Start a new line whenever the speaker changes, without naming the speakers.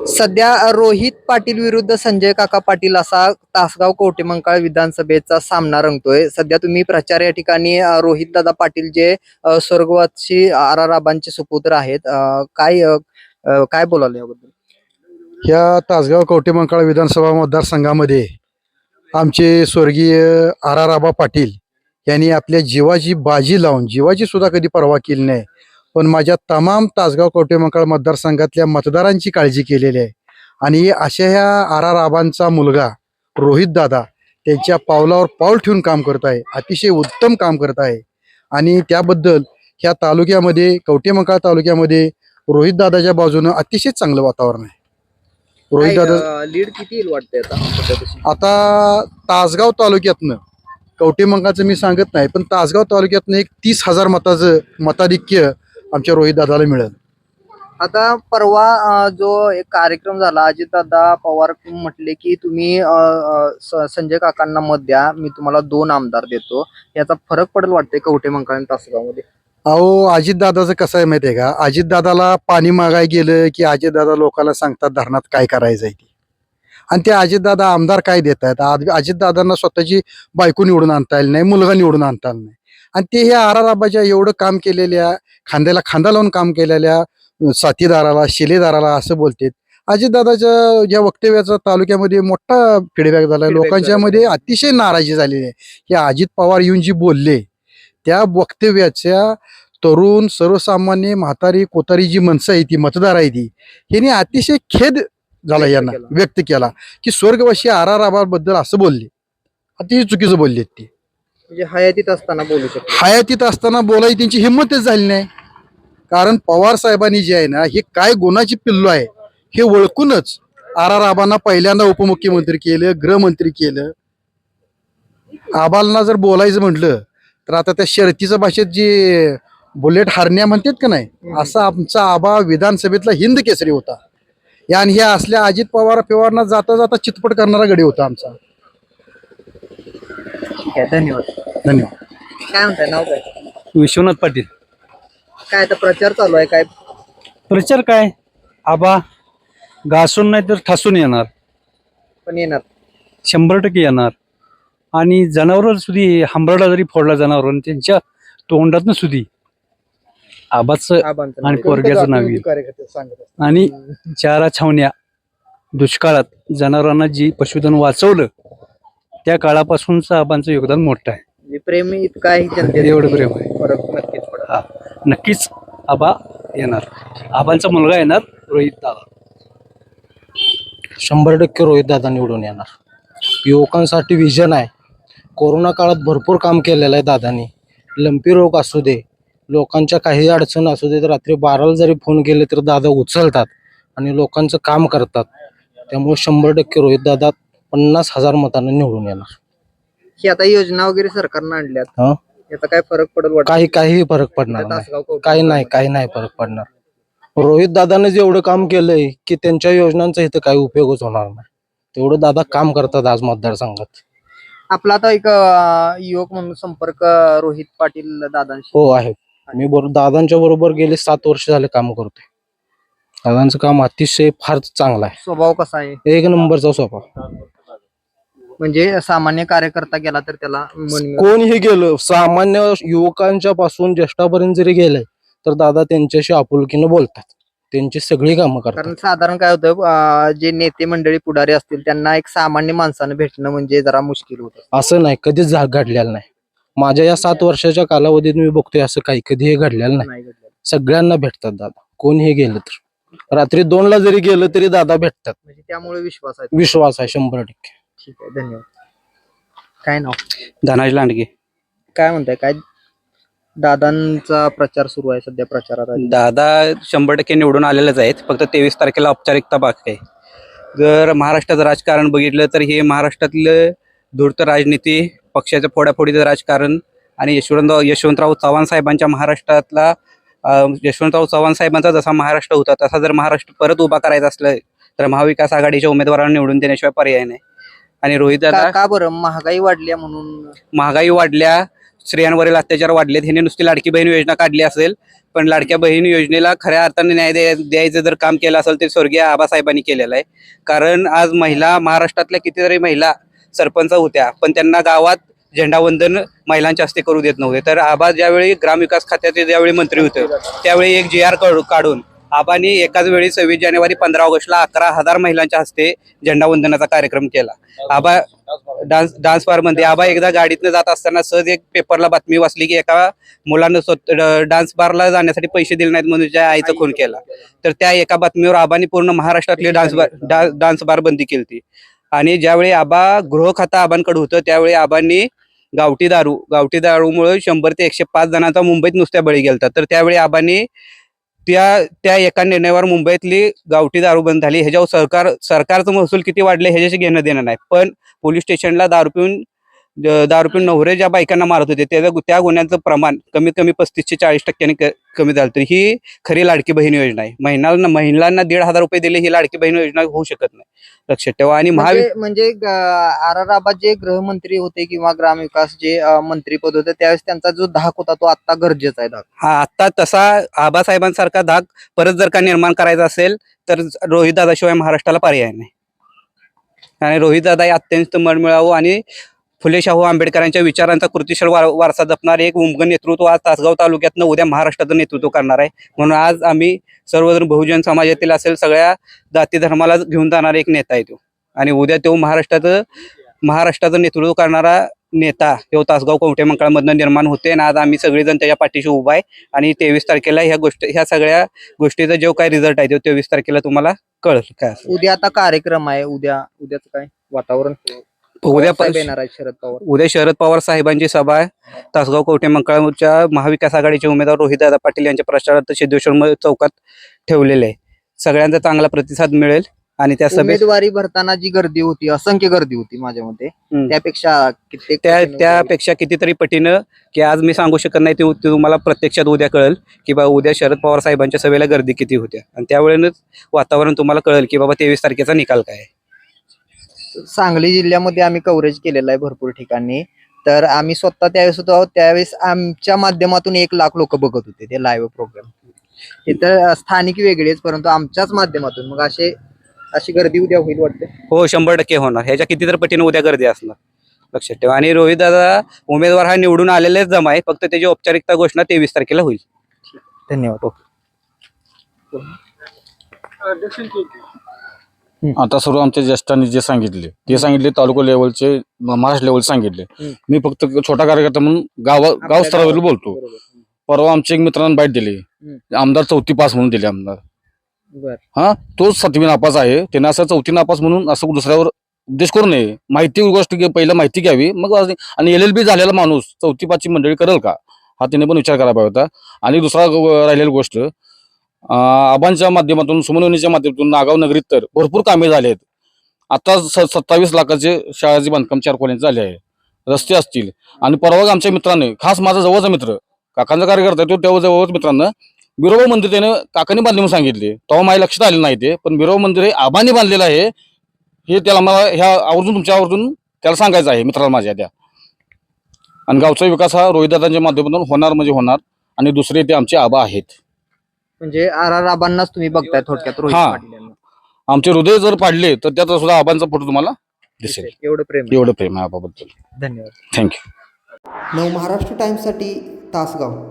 सध्या रोहित पाटील विरुद्ध संजय काका पाटील असा तासगाव कवठेमंकाळ विधानसभेचा सामना रंगतोय. सध्या तुम्ही प्रचार या ठिकाणी रोहित दादा पाटील जे स्वर्गवासी आराराबांचे सुपुत्र आहेत, काय बोलाल याबद्दल?
ह्या तासगाव कवठेमंकाळ विधानसभा मतदारसंघामध्ये आमचे स्वर्गीय आराराबा पाटील यांनी आपल्या जीवाची बाजी लावून जीवाची सुद्धा कधी पर्वा केली नाही, पण माझ्या तमाम तासगाव कवठेमंकाळ मतदारसंघातल्या मतदारांची काळजी केलेली आहे. आणि अशा ह्या आराराबांचा मुलगा रोहित दादा त्यांच्या पावलावर पाऊल ठेवून काम करत आहे, अतिशय उत्तम काम करत आहे. आणि त्याबद्दल ह्या तालुक्यामध्ये कवठेमंकाळ तालुक्यामध्ये रोहित दादाच्या बाजूनं अतिशय चांगलं वातावरण आहे. रोहित दादा
लीड किती येईल वाटतंय आता?
आता तासगाव तालुक्यातनं कवठेमंकाळचं मी सांगत नाही, पण तासगाव तालुक्यातनं एक 30,000 मताचं मताधिक्य आमच्या रोहित दादाला मिळेल.
आता परवा जो एक कार्यक्रम झाला, अजितदादा पवार म्हटले की तुम्ही संजय काकांना मत द्या, मी तुम्हाला 2 आमदार देतो. याचा फरक पडेल वाटतंय कवठेमंकाळ आणि तासगाव मध्ये?
अहो, अजितदादाचं कसं आहे माहिती आहे का, अजितदादाला पाणी मागाय गेलं की अजितदादा लोकांना सांगतात धरणात काय करायचं आहे ते. आणि ते अजितदादा आमदार काय देत आहेत, अजितदादांना स्वतःची बायको निवडून आणता येईल नाही, मुलगा निवडून आणता येईल नाही. आणि ते ह्या आराराबाच्या एवढं काम केलेल्या, खांद्याला खांदा लावून काम केलेल्या साथीदाराला शिलेदाराला असं बोलतात. अजितदादाच्या या वक्तव्याचा तालुक्यामध्ये मोठा फीडबॅक झाला, लोकांच्या मध्ये अतिशय नाराजी झालेली आहे की अजित पवार येऊन जी बोलले त्या वक्तव्याच्या तरुण सर्वसामान्य म्हातारी कोतारी जी माणसं आहे ती मतदार आहे ती ह्यांनी अतिशय खेद झाला यांना व्यक्त केला की स्वर्गवासी आराराबाबद्दल असं बोलले, अतिशय चुकीचं बोलले. ते
म्हणजे हयातीत असताना बोलू शकतो.
हयातीत असताना बोलायची त्यांची हिंमतच झाली नाही. कारण पवार साहेबांनी जे आहे ना, हे काय गुन्हाची पिल्लू आहे हे ओळखूनच आराराबांना पहिल्यांदा उपमुख्यमंत्री केलं, गृहमंत्री केलं. आबांना जर बोलायचं म्हटलं तर आता त्या शर्तीच्या भाषेत जे बुलेट हारण्या म्हणतात का नाही, असा आमचा आबा विधानसभेतला हिंद केसरी होता. आणि ह्या असल्या अजित पवारांना जाता जाता चितपट करणारा गडी होता आमचा.
ठीक आहे, धन्यवाद.
धन्यवाद.
काय म्हणताय, नाव काय?
विश्वनाथ पाटील.
काय आता प्रचार चालू आहे, काय
प्रचार काय, आबा घासून नाही तर ठासून येणार,
पण येणार?
100% येणार. आणि जनावर सुधी हंबरडा जरी फोडला जनावर त्यांच्या तोंडातनं सुधी आबाचं
आबांचं
आणि
नाव.
पोरग्याचं नाव येईल.
कार्यकर्ते सांगत
आणि चारा छावण्या दुष्काळात जनावरांना जी पशुधन वाचवलं त्या काळापासूनचं आबांचं योगदान मोठं आहे.
म्हणजे प्रेम इतकं आहे जनतेत,
एवढं प्रेम आहे.
फरक नक्कीच पडेल.
हा, नक्कीच आबा येणार. आबांचा मुलगा येणार रोहित दादा.
100% रोहित दादा निवडून येणार. युवकांसाठी विजन आहे. कोरोना काळात भरपूर काम केलेलं आहे दादानी. लंपी रोग असू दे, लोकांच्या काही अडचण असू दे, तर रात्री 12ला जरी फोन केले तर दादा उचलतात आणि लोकांचं काम करतात. त्यामुळे 100% रोहित दादा 50,000 मतांनी निवडून येणार.
ही आता योजना वगैरे सरकारनं आणल्यात,
हा,
याचा काय फरक पडेल वाटतं?
काही फरक पडणार नाही.
तासगाव कवठे
काही नाही फरक पडणार. रोहित दादाने जेवढं काम केलंय की त्यांच्या योजनांचा इथं काही उपयोगच होणार नाही. तेवढं दादा काम करतात आज मतदारसंघात.
आपला आता एक युवक म्हणून संपर्क रोहित पाटील दादांशी.
हो आहे. मी दादांच्या बरोबर गेले 7 वर्ष झाले काम करतोय. दादांचं काम अतिशय फार चांगलं आहे.
स्वभाव कसा आहे?
एक नंबरचा स्वभाव.
म्हणजे सामान्य कार्यकर्ता गेला तर त्याला मन मिळतं.
कोणीही गेलं, सामान्य युवकांच्या पासून ज्येष्ठापर्यंत जरी गेलंय तर दादा त्यांच्याशी आपुलकीनं बोलतात, त्यांची सगळी कामं करतात.
कारण साधारण काय होतं, जे नेते मंडळी पुढारी असतील त्यांना एक सामान्य माणसानं भेटणं म्हणजे जरा मुश्किल होतं.
असं नाही, कधीच घडलेलं नाही. माझ्या या 7 वर्षाच्या कालावधीत मी बघतोय असं काही कधीही घडलेलं नाही.
नाही घडलं.
सगळ्यांना भेटतात दादा. कोणीही गेलं तर रात्री 2ला जरी गेलं तरी दादा भेटतात.
म्हणजे त्यामुळे विश्वास आहे.
विश्वास आहे 100%.
ठीक आहे, धन्यवाद. काय नाव?
धनाजी लांडगे.
काय म्हणताय, काय दादांचा प्रचार सुरू आहे सध्या, प्रचारात आहे?
दादा 100% निवडून आलेलेच आहेत. फक्त 23 तारखेला औपचारिकता बाकी आहे. जर महाराष्ट्राचं राजकारण बघितलं तर हे महाराष्ट्रातलं धूर्त राजनीती, पक्षाच्या फोडाफोडीचं राजकारण आणि यशवंतराव चव्हाण साहेबांच्या महाराष्ट्रातला यशवंतराव चव्हाण साहेबांचा जसा महाराष्ट्र होता तसा जर महाराष्ट्र परत उभा करायचा असलं तर महाविकास आघाडीच्या उमेदवारांना निवडून देण्याशिवाय पर्याय नाही. आणि रोहित दादा,
का बरं? महागाई वाढल्या म्हणून?
महागाई वाढल्या, स्त्रियांवरील अत्याचार वाढलेत. ह्याने नुसती लाडकी बहीण योजना काढली असेल, पण लाडक्या बहीण योजनेला खऱ्या अर्थाने न्याय द्यायचं जर काम केलं असेल ते स्वर्गीय आबासाहेबांनी केलेलं आहे. कारण आज महिला महाराष्ट्रातल्या कितीतरी महिला सरपंच होत्या, पण त्यांना गावात झेंडावंदन महिलांच्या हस्ते करू देत नव्हते. तर आबा ज्यावेळी ग्रामविकास खात्याचे ज्यावेळी मंत्री होते त्यावेळी एक GR काढून आबांनी एकाच वेळी 26 जानेवारी 15 ऑगस्टला 11,000 महिलांच्या हस्ते झेंडावंदनाचा कार्यक्रम केला. आबा डान्स बार मध्ये आबा एकदा गाडीतनं जात असताना सहज एक पेपरला बातमी वाचली की एका मुलानं डान्स बारला जाण्यासाठी पैसे दिले नाहीत म्हणून त्याच्या आईचा खून केला. तर त्या एका बातमीवर आबांनी पूर्ण महाराष्ट्रातली डान्स बार बंदी केली. आणि ज्यावेळी आबा गृह खातं आबांकडे होतं त्यावेळी आबांनी गावठी दारूमुळे 100 ते 105 जणांचा मुंबईत नुसत्या बळी गेलता. तर त्यावेळी आबांनी त्या एका निर्णयावर मुंबईतली गावठी दारू बंद झाली. ह्याच्यावर सरकारचं महसूल किती वाढले ह्याच्याशी घेणं देणं नाही, पण पोलीस स्टेशनला दारू पिऊन नवरे ज्या बायकांना मारत होते त्या गुन्ह्यांचं प्रमाण कमीत कमी 35 ते 40% कमी झालं. तर ही खरी लाडकी बहीण योजना आहे. महिलांना 1,500 रुपये दिले ही लाडकी बहीण योजना होऊ शकत नाही, लक्षात ठेवा. आणि
म्हणजे RR आबा जे गृहमंत्री होते किंवा ग्रामविकास जे मंत्रीपद होते त्यावेळेस त्यांचा जो धाक होता तो आता गरजेचा आहे धाक.
हा आता तसा आबासाहेबांसारखा धाक परत जर का निर्माण करायचा असेल तर रोहितदादाशिवाय महाराष्ट्राला पर्याय नाही. आणि रोहितदादा हे अत्यंत मनमिळावू आणि फुले शाहू आंबेडकरांच्या विचारांचा कृतिशील वारसा जपणारे एक उमगं नेतृत्व आज तासगाव तालुक्यातनं उद्या महाराष्ट्राचं नेतृत्व करणार आहे. म्हणून आज आम्ही सर्वजण बहुजन समाजातील असेल सगळ्या जाती धर्माला घेऊन जाणारा एक नेता आहे तो. आणि उद्या तो महाराष्ट्राचं नेतृत्व करणारा नेता तो तासगाव कवठे मंकाळमधनं निर्माण होते. आणि आज आम्ही सगळेजण त्याच्या पाठीशी उभा आहे. आणि 23 तारखेला ह्या सगळ्या गोष्टीचा जो काय रिझल्ट आहे तो 23 तारखेला तुम्हाला कळेल काय.
उद्या आता कार्यक्रम आहे, उद्याच काय वातावरण
उद्या
येणार आहे शरद पवार.
उद्या शरद पवार साहेबांची सभा आहे. तासगाव कवठे मंकाळच्या महाविकास आघाडीचे उमेदवार रोहितदादा पाटील यांच्या प्रचारार्थ सिद्धेश्वर चौकात ठेवलेले आहे. सगळ्यांचा चांगला प्रतिसाद मिळेल. आणि त्या सभेत
उमेदवारी भरताना जी गर्दी होती, असंख्य गर्दी होती माझ्या मते, त्यापेक्षा
त्यापेक्षा कितीतरी पटीनं की आज मी सांगू शकत नाही ते तुम्हाला प्रत्यक्षात उद्या कळेल की बाबा उद्या शरद पवार साहेबांच्या सभेला गर्दी किती होत्या. आणि त्यावेळेनच वातावरण तुम्हाला कळेल की बाबा 23 तारखेचा निकाल काय आहे.
सांगली जिल्ह्यामध्ये आम्ही कव्हरेज केलेलं आहे भरपूर ठिकाणी. तर आम्ही स्वतः त्यावेळेस होतो, त्यावेळेस आमच्या माध्यमातून 1 लाख लोक बघत होते ते लाईव्ह प्रोग्राम. तिथं स्थानिक वेगळेच, परंतु आमच्याच माध्यमातून मग अशी गर्दी उद्या होईल वाटते.
हो 100% होणार. ह्याच्या कितीतरी पटीनं उद्या गर्दी असणार, लक्षात ठेवा. आणि रोहितदादा उमेदवार हा निवडून आलेलेच जमा आहे, फक्त त्याची औपचारिकता घोषणा 23 तारखेला होईल.
धन्यवाद.
आता सर्व आमच्या ज्येष्ठांनी जे सांगितले तालुका लेवलचे महाराष्ट्र लेवल सांगितले. मी फक्त छोटा कार्यकर्ता म्हणून गाव स्तरावर बोलतो. परवा आमच्या एक मित्रांना बाईट दिली, आमदार 4थी पास म्हणून दिले आमदार. हा तोच 7वी नापास आहे. त्यांना असं 4थी नापास म्हणून असं दुसऱ्यावर उद्देश करू नये. माहिती गोष्ट पहिला माहिती घ्यावी मग. आणि LLB झालेला माणूस 4थी पासची मंडळी करेल का हा त्याने पण विचार करायला पाहिजे होता. आणि दुसरा राहिलेली गोष्ट, आबांच्या माध्यमातून सुमनवणीच्या माध्यमातून नागाव नगरीत तर भरपूर कामे झाले आहेत. आता 27 लाखाचे शाळेचे बांधकाम 4 कॉलेज झाले आहे, रस्ते असतील. आणि परवा आमच्या मित्रांनी, खास माझा जवळचा मित्र काकांचा कार्यकर्ता आहे, तो तेव्हा जवळच मित्रांना बिरोबा मंदिर त्याने काकांनी बांधले म्हणून सांगितले. तेव्हा माझ्या लक्षात आले नाही ते, पण बिरोबा मंदिर हे आबांनी बांधलेलं आहे हे त्याला मला ह्या आवर्जून तुमच्या आवर्जून त्याला सांगायचं आहे मित्राला माझ्या त्या. आणि गावचा विकास हा रोहितदादांच्या माध्यमातून होणार म्हणजे होणार. आणि दुसरे ते आमचे आबा आहेत.
म्हणजे RR आबांनाच तुम्ही बघताय थोडक्यात रोहित
हा.
पाटील यांना.
आमचे हृदय जर पाडले तर त्यात सुद्धा आबांचा फोटो तुम्हाला दिसेल.
एवढं प्रेम आहे.
एवढं प्रेम आहे आबाबद्दल.
धन्यवाद.
थँक्यू.
नवमहाराष्ट्र टाइम्ससाठी तासगाव.